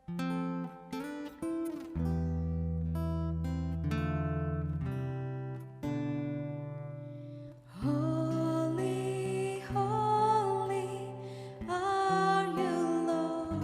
Holy, holy are you, Lord.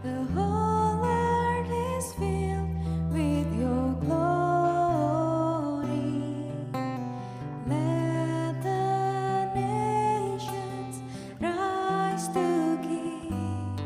The whole earth is filled with your glory. Let the nations rise to give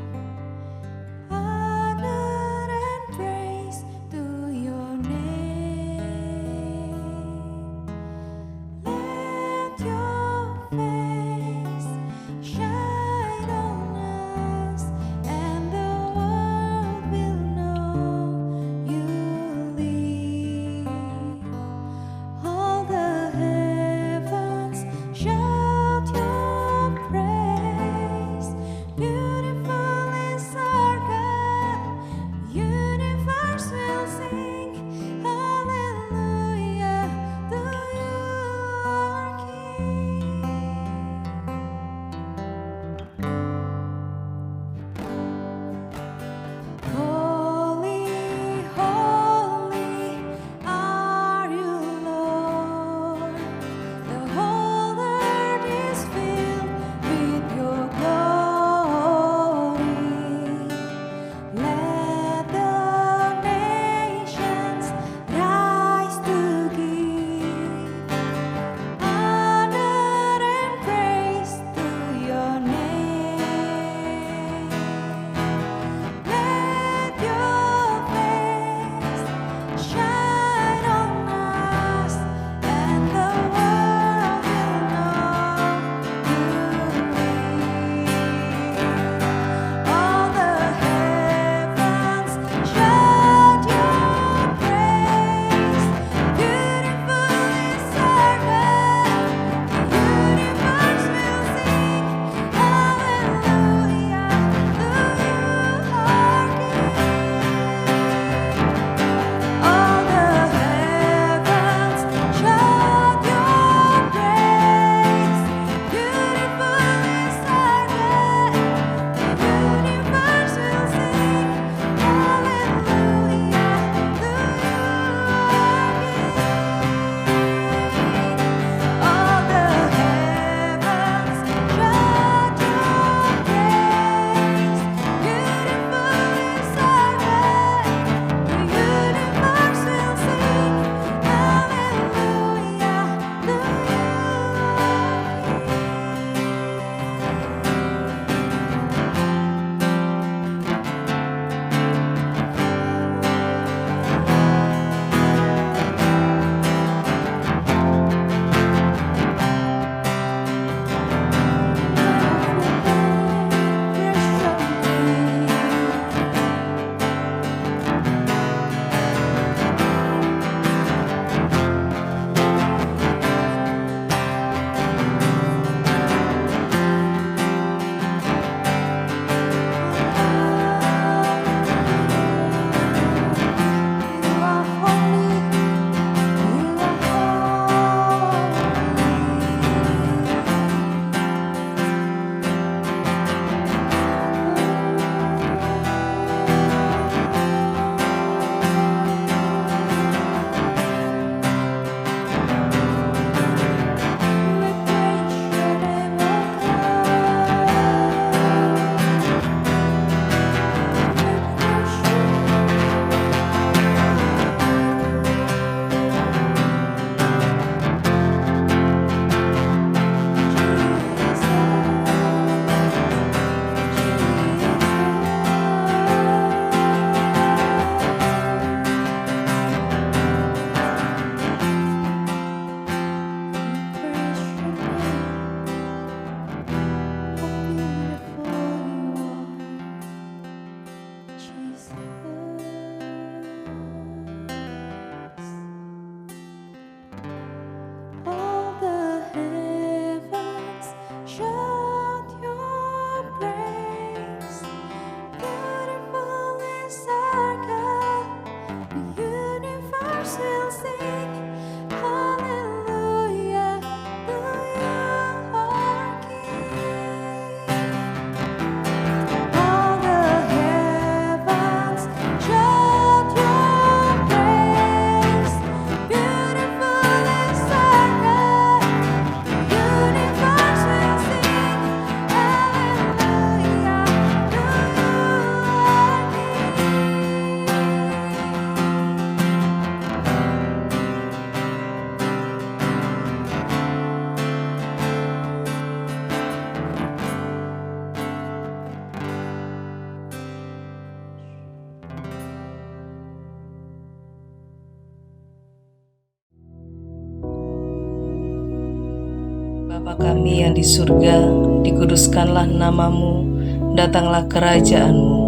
Bapa kami yang di surga, dikuduskanlah namamu, datanglah kerajaan-Mu,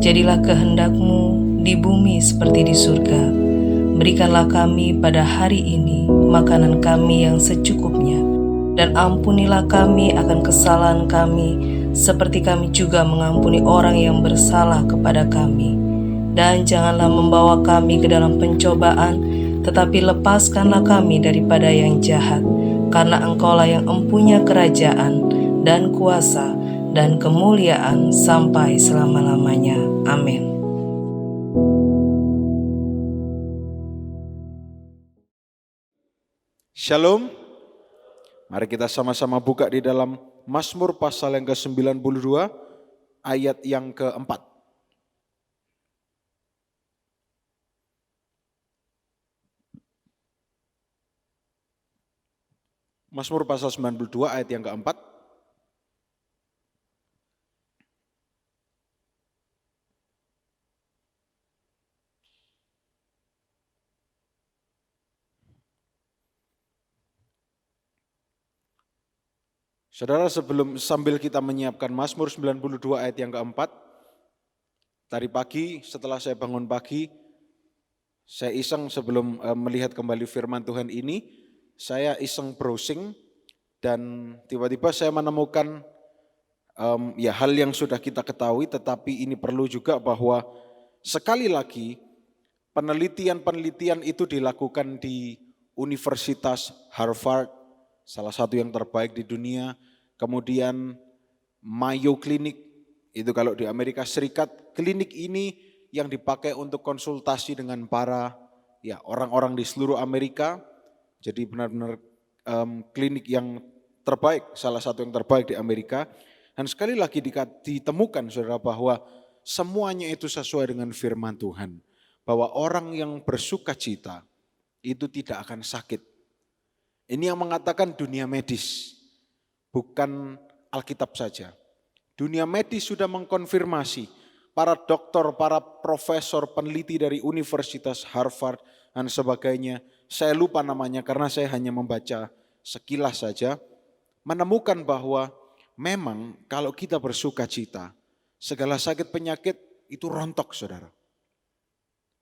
jadilah kehendak-Mu di bumi seperti di surga. Berikanlah kami pada hari ini makanan kami yang secukupnya, dan ampunilah kami akan kesalahan kami, seperti kami juga mengampuni orang yang bersalah kepada kami. Dan janganlah membawa kami ke dalam pencobaan, tetapi lepaskanlah kami daripada yang jahat. Karena Engkaulah yang empunya kerajaan dan kuasa dan kemuliaan sampai selama-lamanya. Amin. Shalom. Mari kita sama-sama buka di dalam Mazmur pasal yang ke-92 ayat yang keempat. Mazmur pasal 92 ayat yang keempat. Saudara, sambil kita menyiapkan Mazmur 92 ayat yang keempat, tadi pagi setelah saya bangun pagi, saya iseng sebelum melihat kembali firman Tuhan ini, saya iseng browsing dan tiba-tiba saya menemukan hal yang sudah kita ketahui, tetapi ini perlu juga bahwa sekali lagi penelitian-penelitian itu dilakukan di Universitas Harvard, salah satu yang terbaik di dunia, kemudian Mayo Clinic, itu kalau di Amerika Serikat, klinik ini yang dipakai untuk konsultasi dengan para orang-orang di seluruh Amerika, jadi benar-benar klinik yang terbaik, salah satu yang terbaik di Amerika. Dan sekali lagi ditemukan saudara bahwa semuanya itu sesuai dengan firman Tuhan, bahwa orang yang bersuka cita itu tidak akan sakit. Ini yang mengatakan dunia medis, bukan Alkitab saja. Dunia medis sudah mengkonfirmasi, para dokter, para profesor, peneliti dari Universitas Harvard dan sebagainya, saya lupa namanya karena saya hanya membaca sekilas saja, menemukan bahwa memang kalau kita bersuka cita, segala sakit penyakit itu rontok saudara.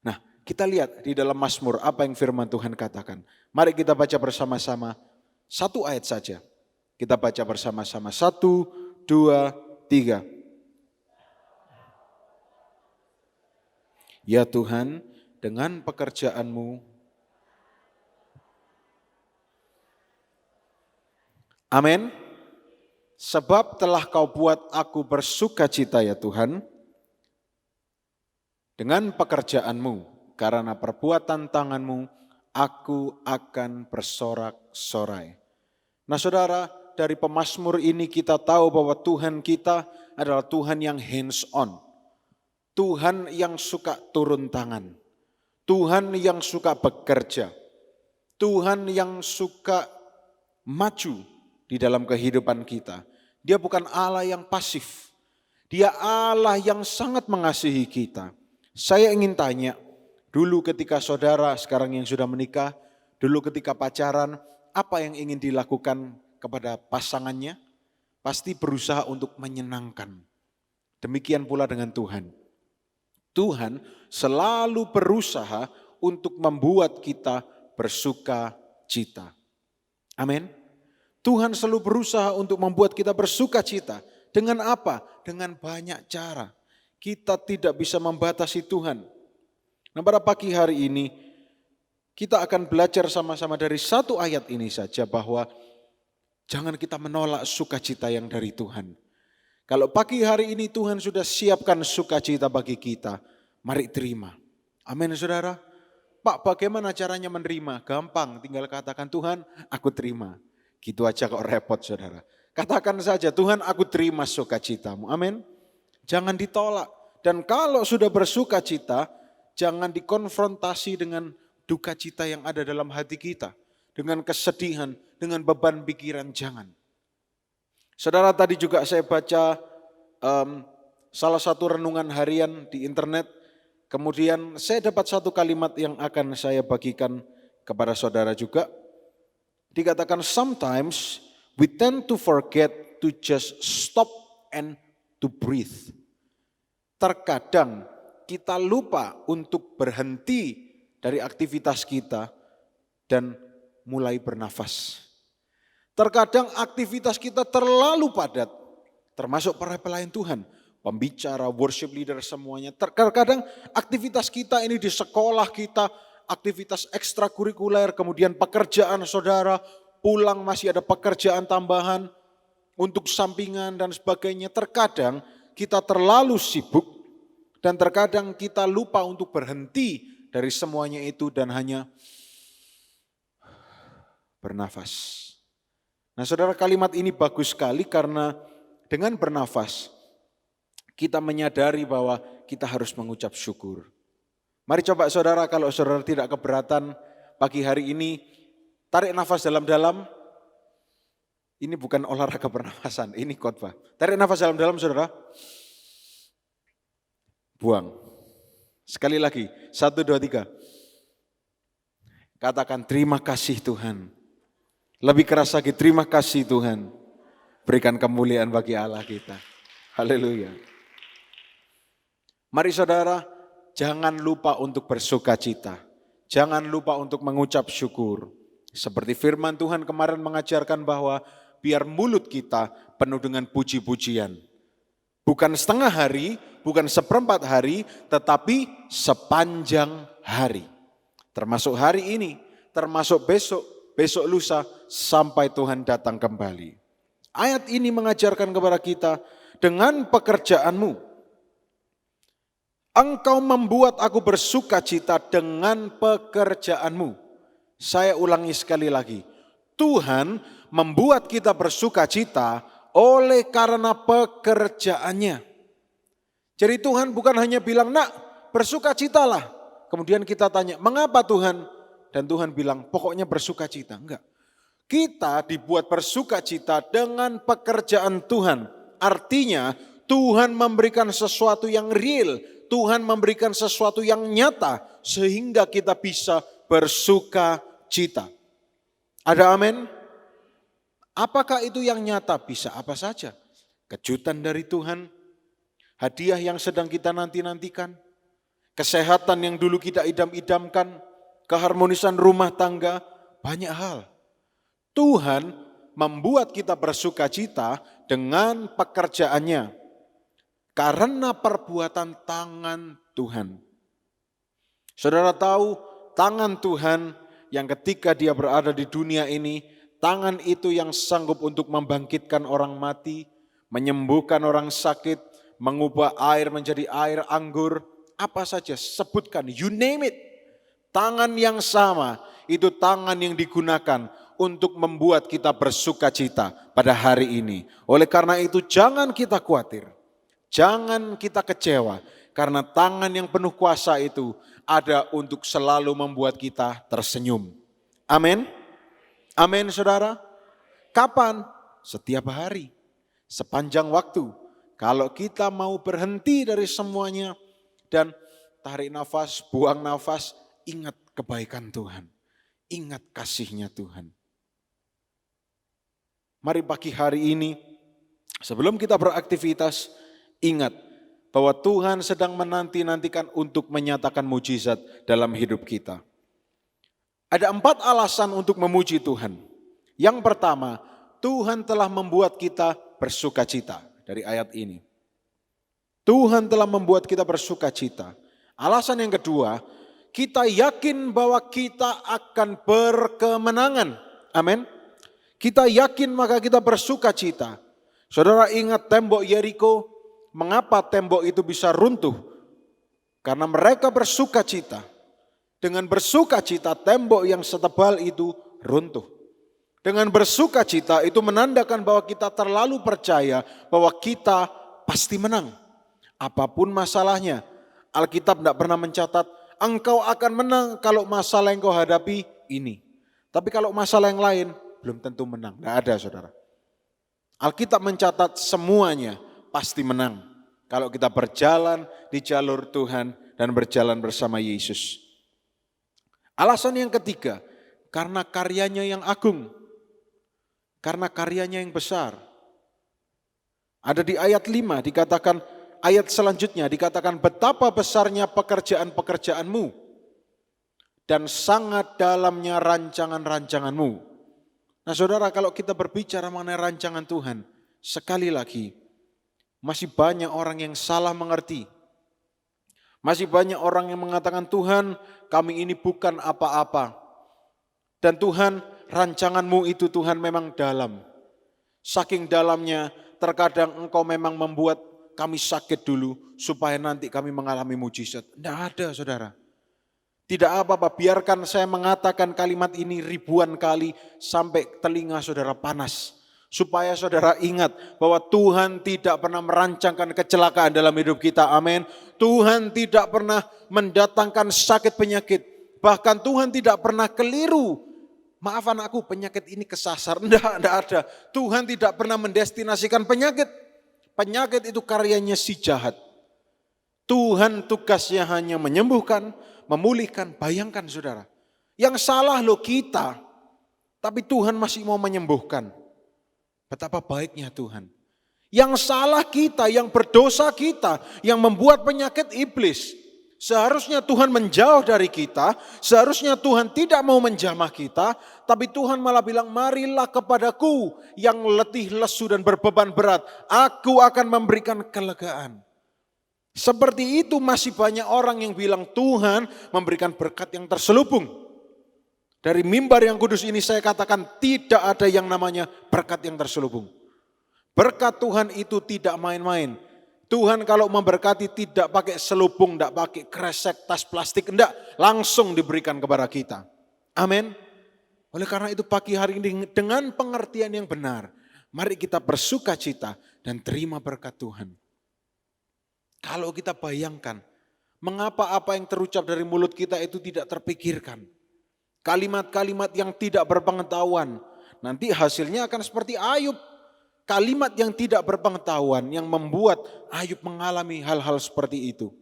Nah, kita lihat di dalam Mazmur apa yang firman Tuhan katakan. Mari kita baca bersama-sama satu ayat saja. Kita baca bersama-sama 1, 2, 3. Ya Tuhan, dengan pekerjaan-Mu, amin. Sebab telah Kau buat aku bersuka cita ya Tuhan, dengan pekerjaan-Mu, karena perbuatan tangan-Mu, aku akan bersorak-sorai. Nah saudara, dari pemazmur ini kita tahu bahwa Tuhan kita adalah Tuhan yang hands on. Tuhan yang suka turun tangan. Tuhan yang suka bekerja. Tuhan yang suka maju di dalam kehidupan kita. Dia bukan Allah yang pasif. Dia Allah yang sangat mengasihi kita. Saya ingin tanya, dulu ketika saudara sekarang yang sudah menikah, dulu ketika pacaran, apa yang ingin dilakukan kepada pasangannya? Pasti berusaha untuk menyenangkan. Demikian pula dengan Tuhan. Tuhan selalu berusaha untuk membuat kita bersuka cita. Amin. Tuhan selalu berusaha untuk membuat kita bersuka cita. Dengan apa? Dengan banyak cara. Kita tidak bisa membatasi Tuhan. Nah pada pagi hari ini kita akan belajar sama-sama dari satu ayat ini saja bahwa jangan kita menolak sukacita yang dari Tuhan. Kalau pagi hari ini Tuhan sudah siapkan sukacita bagi kita, mari terima. Amin saudara. Pak, bagaimana caranya menerima? Gampang, tinggal katakan Tuhan, aku terima. Gitu aja kok repot saudara. Katakan saja, Tuhan aku terima sukacitamu. Amin. Jangan ditolak. Dan kalau sudah bersukacita, jangan dikonfrontasi dengan duka cita yang ada dalam hati kita. Dengan kesedihan, dengan beban pikiran, jangan. Saudara, tadi juga saya baca salah satu renungan harian di internet. Kemudian saya dapat satu kalimat yang akan saya bagikan kepada saudara juga. Dikatakan sometimes we tend to forget to just stop and to breathe. Terkadang kita lupa untuk berhenti dari aktivitas kita dan mulai bernafas. Terkadang aktivitas kita terlalu padat, termasuk para pelayan Tuhan, pembicara, worship leader semuanya. Terkadang aktivitas kita ini di sekolah kita, aktivitas ekstrakurikuler, kemudian pekerjaan saudara, pulang masih ada pekerjaan tambahan untuk sampingan dan sebagainya. Terkadang kita terlalu sibuk dan terkadang kita lupa untuk berhenti dari semuanya itu dan hanya bernafas. Nah saudara, kalimat ini bagus sekali karena dengan bernafas kita menyadari bahwa kita harus mengucap syukur. Mari coba saudara, kalau saudara tidak keberatan pagi hari ini, tarik nafas dalam-dalam. Ini bukan olahraga pernafasan, ini khotbah. Tarik nafas dalam-dalam saudara. Buang. Sekali lagi, 1, 2, 3. Katakan terima kasih Tuhan. Lebih keras lagi, terima kasih Tuhan. Berikan kemuliaan bagi Allah kita. Haleluya. Mari saudara, jangan lupa untuk bersukacita. Jangan lupa untuk mengucap syukur. Seperti firman Tuhan kemarin mengajarkan bahwa biar mulut kita penuh dengan puji-pujian. Bukan setengah hari, bukan seperempat hari, tetapi sepanjang hari. Termasuk hari ini, termasuk besok, besok lusa, sampai Tuhan datang kembali. Ayat ini mengajarkan kepada kita, dengan pekerjaanmu, engkau membuat aku bersukacita dengan pekerjaanmu. Saya ulangi sekali lagi, Tuhan membuat kita bersukacita oleh karena pekerjaannya. Jadi Tuhan bukan hanya bilang, nak bersukacitalah. Kemudian kita tanya, mengapa Tuhan? Dan Tuhan bilang, pokoknya bersukacita. Enggak. Kita dibuat bersukacita dengan pekerjaan Tuhan. Artinya Tuhan memberikan sesuatu yang real. Tuhan memberikan sesuatu yang nyata. Sehingga kita bisa bersukacita. Ada amin? Apakah itu yang nyata? Bisa apa saja. Kejutan dari Tuhan, hadiah yang sedang kita nanti-nantikan, kesehatan yang dulu kita idam-idamkan, keharmonisan rumah tangga, banyak hal. Tuhan membuat kita bersukacita dengan pekerjaannya karena perbuatan tangan Tuhan. Saudara tahu, tangan Tuhan yang ketika dia berada di dunia ini, tangan itu yang sanggup untuk membangkitkan orang mati, menyembuhkan orang sakit, mengubah air menjadi air anggur, apa saja, sebutkan, you name it. Tangan yang sama, itu tangan yang digunakan untuk membuat kita bersukacita pada hari ini. Oleh karena itu jangan kita khawatir, jangan kita kecewa, karena tangan yang penuh kuasa itu ada untuk selalu membuat kita tersenyum. Amin. Amin saudara. Kapan? Setiap hari, sepanjang waktu. Kalau kita mau berhenti dari semuanya dan tarik nafas, buang nafas, ingat kebaikan Tuhan. Ingat kasihnya Tuhan. Mari pagi hari ini, sebelum kita beraktivitas, ingat bahwa Tuhan sedang menanti-nantikan untuk menyatakan mujizat dalam hidup kita. Ada 4 alasan untuk memuji Tuhan. Yang pertama, Tuhan telah membuat kita bersukacita. Dari ayat ini. Tuhan telah membuat kita bersukacita. Alasan yang kedua, kita yakin bahwa kita akan berkemenangan. Amin. Kita yakin maka kita bersukacita. Saudara ingat tembok Yeriko, mengapa tembok itu bisa runtuh? Karena mereka bersukacita. Dengan bersukacita tembok yang setebal itu runtuh. Dengan bersukacita itu menandakan bahwa kita terlalu percaya bahwa kita pasti menang. Apapun masalahnya, Alkitab tidak pernah mencatat engkau akan menang kalau masalah yang kau hadapi ini. Tapi kalau masalah yang lain belum tentu menang. Tidak ada saudara. Alkitab mencatat semuanya pasti menang. Kalau kita berjalan di jalur Tuhan dan berjalan bersama Yesus. Alasan yang ketiga, karena karyanya yang agung. karena karyanya yang besar. Ada di ayat 5 dikatakan, ayat selanjutnya dikatakan betapa besarnya pekerjaan-pekerjaanmu dan sangat dalamnya rancangan-rancanganmu. Nah saudara, kalau kita berbicara mengenai rancangan Tuhan, sekali lagi masih banyak orang yang salah mengerti. Masih banyak orang yang mengatakan, Tuhan kami ini bukan apa-apa. Dan Tuhan, rancanganmu itu Tuhan memang dalam. Saking dalamnya terkadang engkau memang membuat kami sakit dulu supaya nanti kami mengalami mujizat. Tidak ada saudara. Tidak apa-apa, biarkan saya mengatakan kalimat ini ribuan kali sampai telinga saudara panas. Supaya saudara ingat bahwa Tuhan tidak pernah merancangkan kecelakaan dalam hidup kita. Amin. Tuhan tidak pernah mendatangkan sakit penyakit. Bahkan Tuhan tidak pernah keliru. Maafan aku, penyakit ini kesasar. Tidak ada. Tuhan tidak pernah mendestinasikan penyakit. Penyakit itu karyanya si jahat. Tuhan tugasnya hanya menyembuhkan, memulihkan. Bayangkan saudara. Yang salah loh kita. Tapi Tuhan masih mau menyembuhkan. Betapa baiknya Tuhan. Yang salah kita, yang berdosa kita, yang membuat penyakit iblis. Seharusnya Tuhan menjauh dari kita, seharusnya Tuhan tidak mau menjamah kita, tapi Tuhan malah bilang, marilah kepadaku yang letih, lesu dan berbeban berat. Aku akan memberikan kelegaan. Seperti itu masih banyak orang yang bilang Tuhan memberikan berkat yang terselubung. Dari mimbar yang kudus ini saya katakan tidak ada yang namanya berkat yang terselubung. Berkat Tuhan itu tidak main-main. Tuhan kalau memberkati tidak pakai selubung, tidak pakai kresek, tas plastik, tidak. Langsung diberikan kepada kita. Amin. Oleh karena itu pagi hari ini dengan pengertian yang benar, mari kita bersuka cita dan terima berkat Tuhan. Kalau kita bayangkan, mengapa apa yang terucap dari mulut kita itu tidak terpikirkan. Kalimat-kalimat yang tidak berpengetahuan, nanti hasilnya akan seperti Ayub. Kalimat yang tidak berpengetahuan yang membuat Ayub mengalami hal-hal seperti itu.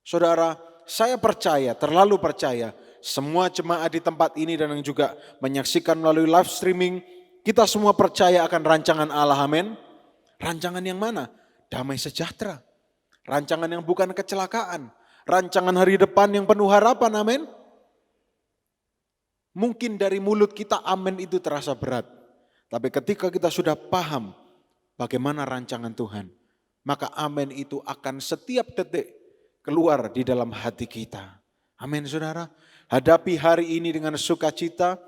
Saudara, saya percaya, terlalu percaya, semua jemaat di tempat ini dan yang juga menyaksikan melalui live streaming, kita semua percaya akan rancangan Allah, amin. Rancangan yang mana? Damai sejahtera. Rancangan yang bukan kecelakaan. Rancangan hari depan yang penuh harapan, amin. Mungkin dari mulut kita amin itu terasa berat. Tapi ketika kita sudah paham bagaimana rancangan Tuhan, maka amin itu akan setiap detik keluar di dalam hati kita. Amin saudara. Hadapi hari ini dengan sukacita,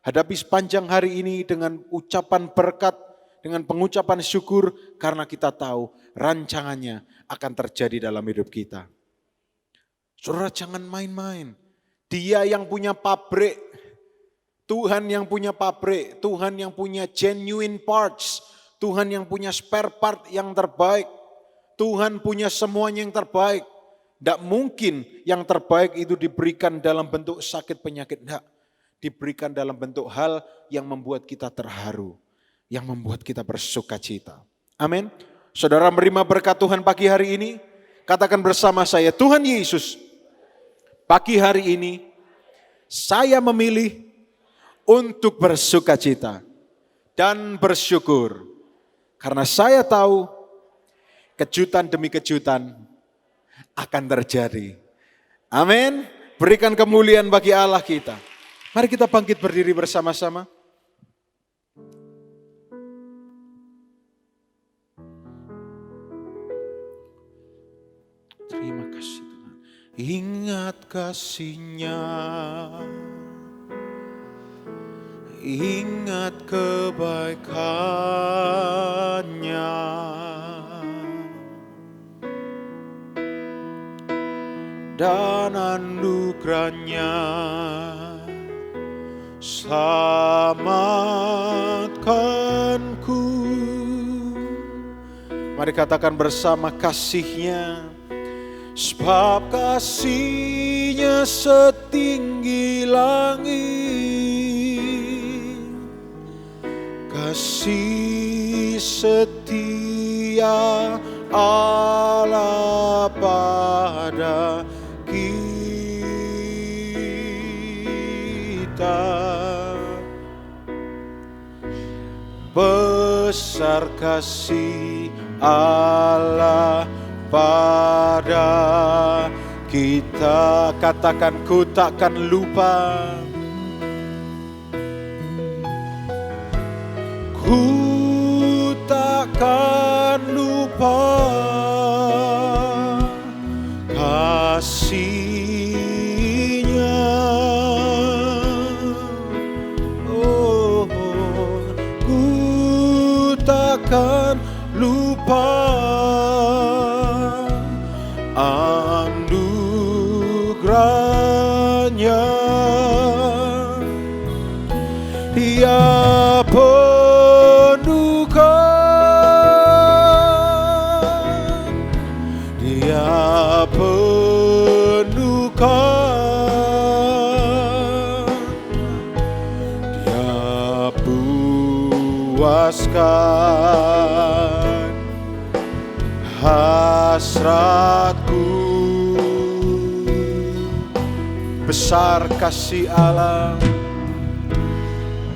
hadapi sepanjang hari ini dengan ucapan berkat, dengan pengucapan syukur karena kita tahu rancangannya akan terjadi dalam hidup kita. Saudara jangan main-main. Dia yang punya pabrik, Tuhan yang punya pabrik, Tuhan yang punya genuine parts, Tuhan yang punya spare part yang terbaik, Tuhan punya semuanya yang terbaik. Tidak mungkin yang terbaik itu diberikan dalam bentuk sakit penyakit, tidak. Diberikan dalam bentuk hal yang membuat kita terharu, yang membuat kita bersuka cita. Amin. Saudara menerima berkat Tuhan pagi hari ini, katakan bersama saya, Tuhan Yesus, pagi hari ini saya memilih untuk bersuka cita dan bersyukur. Karena saya tahu kejutan demi kejutan akan terjadi. Amin. Berikan kemuliaan bagi Allah kita. Mari kita bangkit berdiri bersama-sama. Terima kasih Tuhan. Ingat kasih-Nya. Ingat kebaikan-Nya, dan anugerah-Nya, selamatkanku. Mari katakan bersama, kasih-Nya, sebab kasih-Nya setinggi langit. Kasih setia Allah pada kita. besar kasih Allah pada kita. Katakan, ku takkan lupa. Ku takkan lupa kasih-Nya. Oh, ku takkan lupa anugerah-Nya. Dia penuhkan, Dia penuhkan, Dia puaskan hasratku. Besar kasih Allah,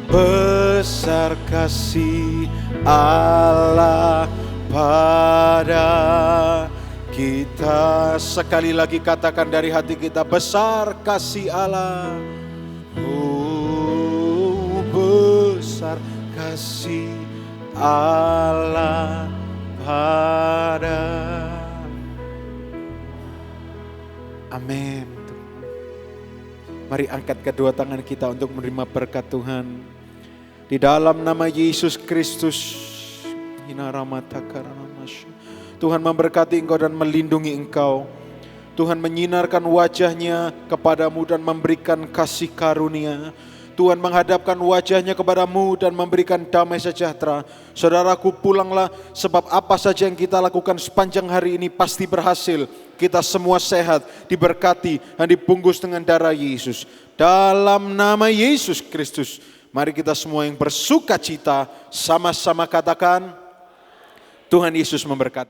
besar kasih Allah pada kita. Sekali lagi katakan dari hati kita, besar kasih Allah. Oh, besar kasih Allah pada. Amin. Mari angkat kedua tangan kita untuk menerima berkat Tuhan. Di dalam nama Yesus Kristus. Tuhan memberkati engkau dan melindungi engkau. Tuhan menyinarkan wajah-Nya kepadamu dan memberikan kasih karunia. Tuhan menghadapkan wajah-Nya kepadamu dan memberikan damai sejahtera. Saudaraku, pulanglah, sebab apa saja yang kita lakukan sepanjang hari ini pasti berhasil. Kita semua sehat, diberkati dan dibungkus dengan darah Yesus. Dalam nama Yesus Kristus, mari kita semua yang bersuka cita sama-sama katakan, Tuhan Yesus memberkati.